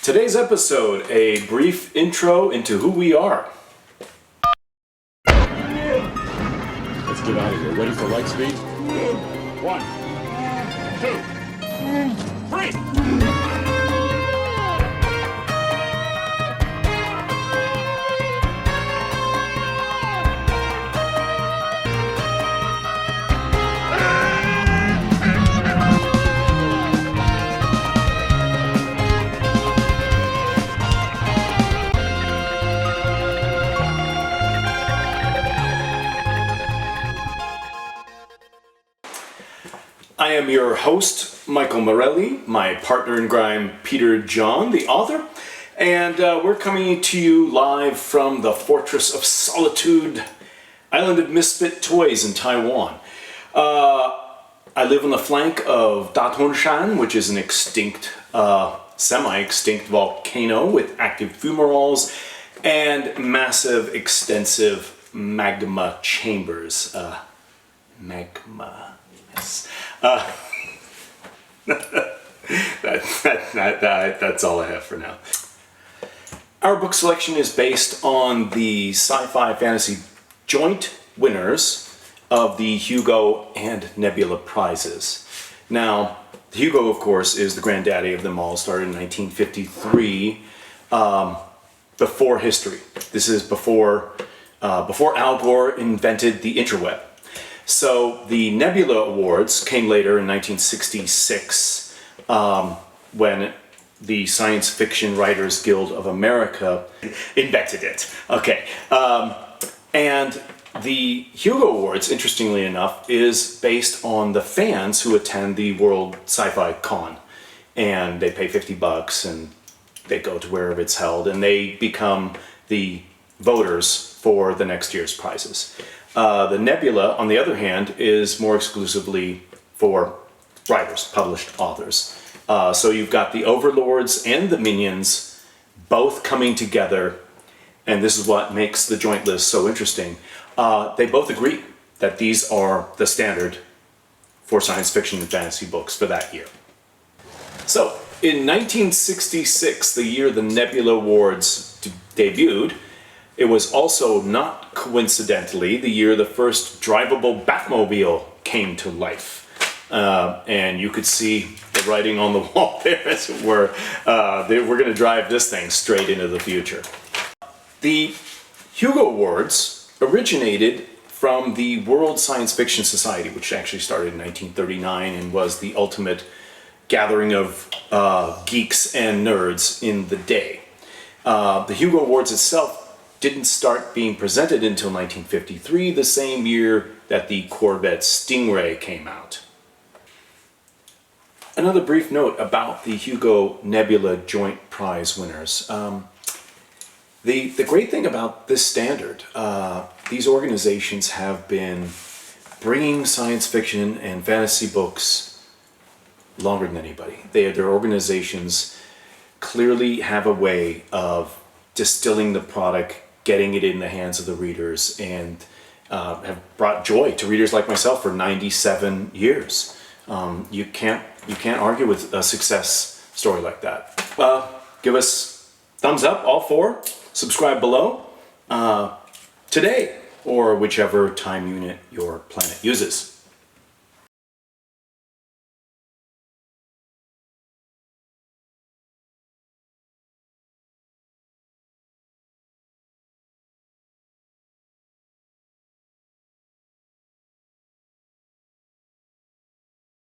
Today's episode, a brief intro into who we are. Let's get out of here. Ready for light speed? 1, 2, 3! I am your host, Michael Morelli, my partner in crime, Peter John, the author, and we're coming to you live from the Fortress of Solitude, Island of Misfit Toys in Taiwan. I live on the flank of Datonshan, which is an extinct, semi-extinct volcano with active fumaroles and massive, extensive magma chambers. Magma. Yes. That's all I have for now. Our book selection is based on the sci-fi fantasy joint winners of the Hugo and Nebula prizes. Now, the Hugo, of course, is the granddaddy of them all. Started in 1953, before history. This is before Al Gore invented the interweb. So the Nebula Awards came later in 1966 when the Science Fiction Writers Guild of America invented it. Okay, and the Hugo Awards, interestingly enough, is based on the fans who attend the World Sci-Fi Con, and they pay $50 and they go to wherever it's held, and they become the voters for the next year's prizes. The Nebula, on the other hand, is more exclusively for writers, published authors. So you've got the Overlords and the Minions both coming together, and this is what makes the joint list so interesting. They both agree that these are the standard for science fiction and fantasy books for that year. So, in 1966, the year the Nebula Awards debuted, it was also not coincidentally the year the first drivable Batmobile came to life. And you could see the writing on the wall there, as it were. We're going to drive this thing straight into the future. The Hugo Awards originated from the World Science Fiction Society, which actually started in 1939 and was the ultimate gathering of geeks and nerds in the day. The Hugo Awards itself didn't start being presented until 1953, the same year that the Corvette Stingray came out. Another brief note about the Hugo Nebula Joint Prize winners. The great thing about this standard, these organizations have been bringing science fiction and fantasy books longer than anybody. Their organizations clearly have a way of distilling the product, getting it in the hands of the readers, and have brought joy to readers like myself for 97 years. You can't argue with a success story like that. Give us thumbs up, all four. Subscribe below today, or whichever time unit your planet uses.